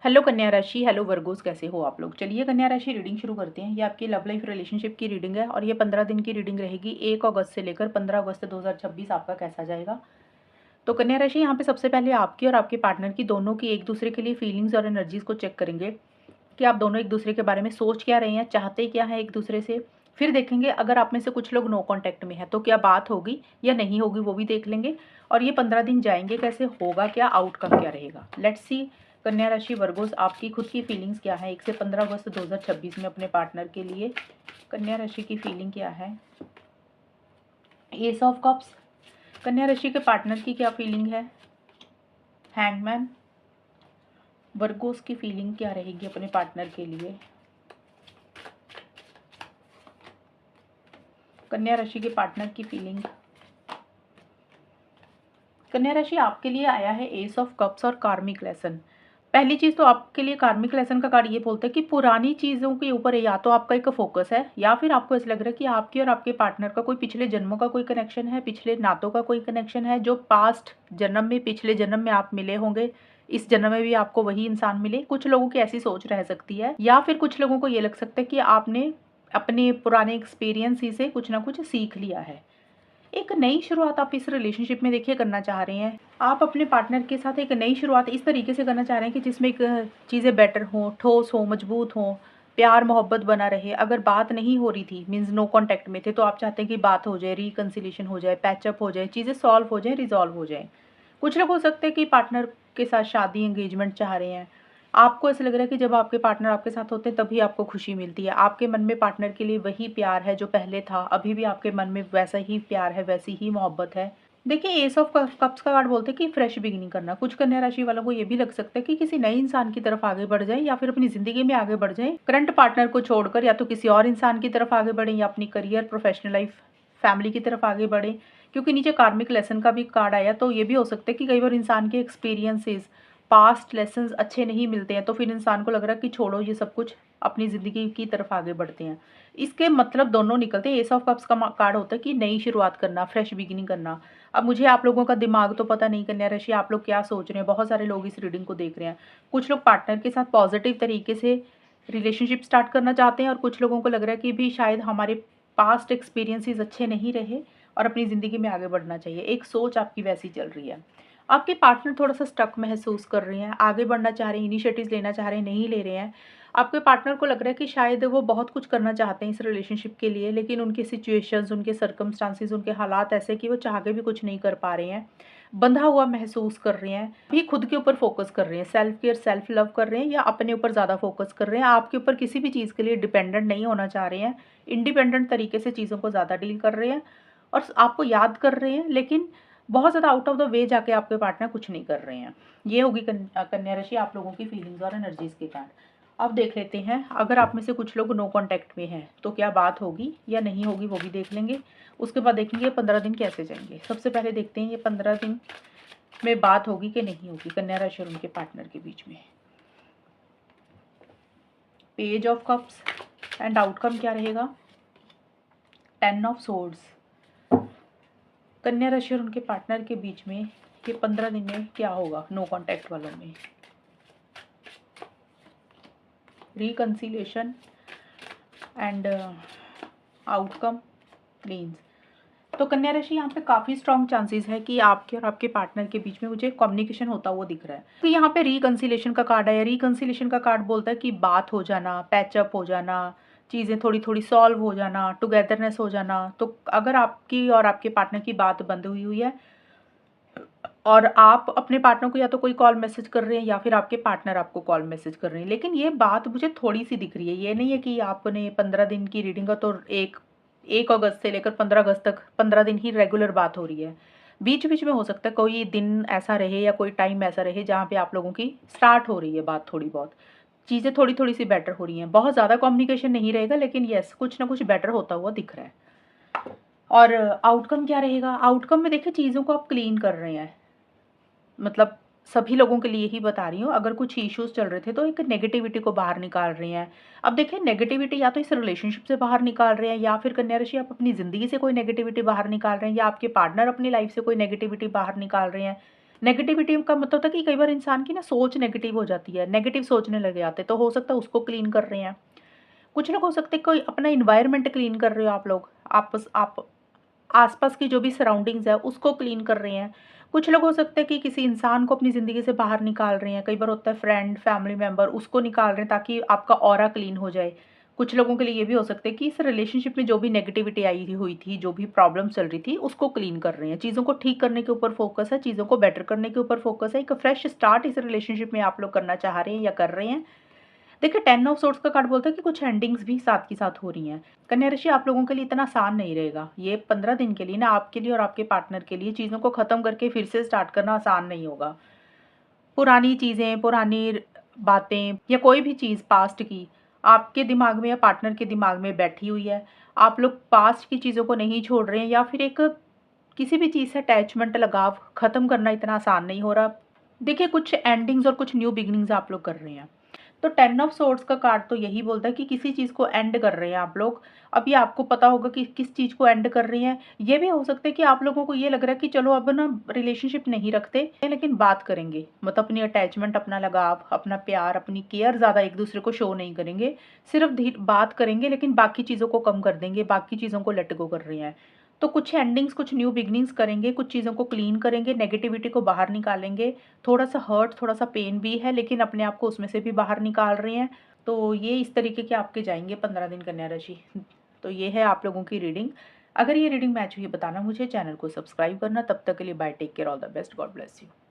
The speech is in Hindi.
हेलो कन्या राशि, हेलो वर्गोस, कैसे हो आप लोग। चलिए कन्या राशि रीडिंग शुरू करते हैं। ये आपकी लव लाइफ रिलेशनशिप की रीडिंग है और ये 15 दिन की रीडिंग रहेगी। 1 अगस्त से लेकर 15 अगस्त 2026 आपका कैसा जाएगा। तो कन्या राशि, यहाँ पे सबसे पहले आपकी और आपके पार्टनर की दोनों की एक दूसरे के लिए फीलिंग्स और एनर्जीज को चेक करेंगे कि आप दोनों एक दूसरे के बारे में सोच क्या रहे हैं, चाहते क्या हैं एक दूसरे से। फिर देखेंगे अगर आप में से कुछ लोग नो कांटेक्ट में है तो क्या बात होगी या नहीं होगी, वो भी देख लेंगे। और ये 15 दिन जाएंगे कैसे, होगा क्या, आउटकम क्या रहेगा। लेट्स सी कन्या राशि वर्गोस, आपकी खुद की फीलिंग्स क्या है 1 से 15 अगस्त 2026 में अपने पार्टनर के लिए। कन्या राशि की फीलिंग क्या है। एस ऑफ कप्स, कन्या राशि के पार्टनर की क्या फीलिंग है। हैंगमैन, वर्गोस की फीलिंग क्या रहेगी अपने पार्टनर के लिए। कन्या राशि के पार्टनर की फीलिंग। कन्या राशि आपके लिए आया है एस ऑफ कप्स और कार्मिक लेसन। पहली चीज तो आपके लिए कार्मिक लेसन का कार्ड ये बोलता है कि पुरानी चीजों के ऊपर या तो आपका एक फोकस है या फिर आपको ऐसा लग रहा है कि आपके और आपके पार्टनर का कोई पिछले जन्मों का कोई कनेक्शन है, पिछले नातों का कोई कनेक्शन है जो पास्ट जन्म में, पिछले जन्म में आप मिले होंगे, इस जन्म में भी आपको वही इंसान मिले। कुछ लोगों की ऐसी सोच रह सकती है या फिर कुछ लोगों को ये लग सकता है कि आपने अपने पुराने एक्सपीरियंस ही से कुछ ना कुछ सीख लिया है। एक नई शुरुआत आप इस रिलेशनशिप में देखिए करना चाह रहे हैं। आप अपने पार्टनर के साथ एक नई शुरुआत इस तरीके से करना चाह रहे हैं कि जिसमें एक चीज़ें बेटर हों, ठोस हों, मजबूत हों, प्यार मोहब्बत बना रहे। अगर बात नहीं हो रही थी, मीन्स नो कांटेक्ट में थे, तो आप चाहते हैं कि बात हो जाए, रिकंसिलिएशन हो जाए, पैचअप हो जाए, चीज़ें सॉल्व हो जाए, रिजॉल्व हो जाए। कुछ लोग हो सकते हैं कि पार्टनर के साथ शादी एंगेजमेंट चाह रहे हैं। आपको ऐसा लग रहा है कि जब आपके पार्टनर आपके साथ होते हैं तभी आपको खुशी मिलती है। आपके मन में पार्टनर के लिए वही प्यार है जो पहले था, अभी भी आपके मन में वैसा ही प्यार है, वैसी ही मोहब्बत है। देखिए एस ऑफ कप्स का कार्ड बोलते हैं कि फ्रेश बिगिनिंग करना। कुछ कन्या राशि वालों को ये भी लग सकता है कि किसी नए इंसान की तरफ आगे बढ़ जाए या फिर अपनी जिंदगी में आगे बढ़ जाए। करंट पार्टनर को छोड़कर या तो किसी और इंसान की तरफ आगे बढ़े या अपनी करियर, प्रोफेशनल लाइफ, फैमिली की तरफ आगे बढ़े। क्योंकि नीचे कार्मिक लेसन का भी कार्ड आया, तो ये भी हो सकता है कि कई बार इंसान के एक्सपीरियंसेस, पास्ट लेसन्स अच्छे नहीं मिलते हैं तो फिर इंसान को लग रहा है कि छोड़ो ये सब कुछ, अपनी ज़िंदगी की तरफ आगे बढ़ते हैं। इसके मतलब दोनों निकलते हैं। एस ऑफ कप्स का कार्ड होता है कि नई शुरुआत करना, फ्रेश बिगिनिंग करना। अब मुझे आप लोगों का दिमाग तो पता नहीं कन्या राशि, आप लोग क्या सोच रहे हैं। बहुत सारे लोग इस रीडिंग को देख रहे हैं। कुछ लोग पार्टनर के साथ पॉजिटिव तरीके से रिलेशनशिप स्टार्ट करना चाहते हैं और कुछ लोगों को लग रहा है कि भी शायद हमारे पास्ट एक्सपीरियंसेस अच्छे नहीं रहे और अपनी ज़िंदगी में आगे बढ़ना चाहिए। एक सोच आपकी वैसी चल रही है। आपके पार्टनर थोड़ा सा स्टक महसूस कर रहे हैं, आगे बढ़ना चाह रहे हैं, इनिशिएटिव्स लेना चाह रहे हैं, नहीं ले रहे हैं। आपके पार्टनर को लग रहा है कि शायद वो बहुत कुछ करना चाहते हैं इस रिलेशनशिप के लिए, लेकिन उनकी सिचुएशंस, उनके सर्कमस्टांसिस, उनके हालात ऐसे कि वो चाह के भी कुछ नहीं कर पा रहे हैं। बंधा हुआ महसूस कर रहे हैं, भी खुद के ऊपर फोकस कर रहे हैं, सेल्फ केयर, सेल्फ लव कर रहे हैं या अपने ऊपर ज़्यादा फोकस कर रहे हैं। आपके ऊपर किसी भी चीज़ के लिए डिपेंडेंट नहीं होना चाह रहे हैं, इंडिपेंडेंट तरीके से चीज़ों को ज़्यादा डील कर रहे हैं और आपको याद कर रहे हैं, लेकिन बहुत ज़्यादा आउट ऑफ द वे जाके आपके पार्टनर कुछ नहीं कर रहे हैं। ये होगी कन्या राशि आप लोगों की फीलिंग्स और एनर्जीज के कारण। अब देख लेते हैं अगर आप में से कुछ लोग नो कांटेक्ट में हैं तो क्या बात होगी या नहीं होगी, वो भी देख लेंगे। उसके बाद देखेंगे 15 दिन कैसे जाएंगे। सबसे पहले देखते हैं ये 15 दिन में बात होगी कि नहीं होगी कन्या राशि और उनके पार्टनर के बीच में। Page of cups and outcome क्या रहेगा। 10 ऑफ सोर्ड्स, कन्या राशि और उनके पार्टनर के बीच में ये 15 दिन में क्या होगा नो कांटेक्ट वालों में। रिकंसिलेशन एंड आउटकम मीन्स, तो कन्या राशि यहाँ पे काफ़ी स्ट्रॉन्ग चांसेस है कि आपके और आपके पार्टनर के बीच में मुझे कम्युनिकेशन होता हुआ दिख रहा है। तो यहाँ पे रिकंसिलेशन का कार्ड है। रिकंसिलेशन का कार्ड बोलता है कि बात हो जाना, पैचअप हो जाना, चीज़ें थोड़ी थोड़ी सॉल्व हो जाना, टुगेदरनेस हो जाना। तो अगर आपकी और आपके पार्टनर की बात बंद हुई है और आप अपने पार्टनर को या तो कोई कॉल मैसेज कर रहे हैं या फिर आपके पार्टनर आपको कॉल मैसेज कर रहे हैं, लेकिन ये बात मुझे थोड़ी सी दिख रही है। ये नहीं है कि आपने 15 दिन की रीडिंग का तो एक अगस्त से लेकर 15 अगस्त तक 15 दिन ही रेगुलर बात हो रही है। बीच बीच में हो सकता है कोई दिन ऐसा रहे या कोई टाइम ऐसा रहे जहाँ पे आप लोगों की स्टार्ट हो रही है बात, थोड़ी बहुत चीज़ें थोड़ी थोड़ी सी बेटर हो रही हैं। बहुत ज़्यादा कम्युनिकेशन नहीं रहेगा, लेकिन यस कुछ ना कुछ बेटर होता हुआ दिख रहा है। और आउटकम क्या रहेगा। आउटकम में देखिए चीज़ों को आप क्लीन कर रहे हैं, मतलब सभी लोगों के लिए ही बता रही हूँ। अगर कुछ इश्यूज चल रहे थे तो एक नेगेटिविटी को बाहर निकाल रहे हैं। अब देखिए नेगेटिविटी या तो इस रिलेशनशिप से बाहर निकाल रहे हैं या फिर कन्या राशि आप अपनी ज़िंदगी से कोई नेगेटिविटी बाहर निकाल रहे हैं या आपके पार्टनर अपनी लाइफ से कोई नेगेटिविटी बाहर निकाल रहे हैं। नेगेटिविटी का मतलब होता है कि कई बार इंसान की ना सोच नेगेटिव हो जाती है, नेगेटिव सोचने लग जाते हैं, तो हो सकता है उसको क्लीन कर रहे हैं। कुछ लोग हो सकते हैं कोई अपना एनवायरनमेंट क्लीन कर रहे हो आप लोग, आप आस-पास की जो भी सराउंडिंग्स है उसको क्लीन कर रहे हैं। कुछ लोग हो सकते हैं कि किसी इंसान को अपनी ज़िंदगी से बाहर निकाल रहे हैं, कई बार होता है फ्रेंड, फैमिली मेंबर उसको निकाल रहे हैं ताकि आपका ऑरा क्लीन हो जाए। कुछ लोगों के लिए ये भी हो सकता है कि इस रिलेशनशिप में जो भी नेगेटिविटी आई हुई थी, जो भी प्रॉब्लम चल रही थी, उसको क्लीन कर रहे हैं। चीज़ों को ठीक करने के ऊपर फ़ोकस है, चीज़ों को बेटर करने के ऊपर फ़ोकस है, एक फ्रेश स्टार्ट इस रिलेशनशिप में आप लोग करना चाह रहे हैं या कर रहे हैं। देखिए 10 ऑफ सोर्ड्स का कार्ड बोलता है कि कुछ एंडिंग्स भी साथ के साथ हो रही हैं। कन्या राशि आप लोगों के लिए इतना आसान नहीं रहेगा। ये 15 दिन के लिए ना आपके लिए और आपके पार्टनर के लिए चीज़ों को ख़त्म करके फिर से स्टार्ट करना आसान नहीं होगा। पुरानी चीज़ें, पुरानी बातें या कोई भी चीज़ पास्ट की आपके दिमाग में या पार्टनर के दिमाग में बैठी हुई है। आप लोग पास्ट की चीज़ों को नहीं छोड़ रहे हैं या फिर एक किसी भी चीज़ से अटैचमेंट लगाव ख़त्म करना इतना आसान नहीं हो रहा। देखिए कुछ एंडिंग्स और कुछ न्यू बिगिनिंग्स आप लोग कर रहे हैं। तो 10 ऑफ सोर्ड्स का कार्ड तो यही बोलता है कि किसी चीज़ को एंड कर रहे हैं आप लोग। अभी आपको पता होगा कि किस चीज़ को एंड कर रहे हैं। ये भी हो सकता है कि आप लोगों को ये लग रहा है कि चलो अब ना रिलेशनशिप नहीं रखते, लेकिन बात करेंगे। मतलब अपनी अटैचमेंट, अपना लगाव, अपना प्यार, अपनी केयर ज़्यादा एक-दूसरे को शो नहीं करेंगे। सिर्फ़ बात करेंगे लेकिन बाकी चीज़ों को कम कर देंगे, बाकी चीज़ों को लेट गो कर रहे हैं। तो कुछ एंडिंग्स, कुछ न्यू बिगिनिंग्स करेंगे, कुछ चीज़ों को क्लीन करेंगे, नेगेटिविटी को बाहर निकालेंगे। थोड़ा-सा हर्ट, थोड़ा-सा पेन भी है, लेकिन अपने आप को उसमें से भी बाहर निकाल रहे हैं। तो ये इस तरीके के आपके जाएँगे 15 दिन कन्या राशि। तो ये है आप लोगों की रीडिंग। अगर ये रीडिंग मैच हुई है बताना मुझे, चैनल को सब्सक्राइब करना। तब तक के लिए bye, take care, all the best, God bless you.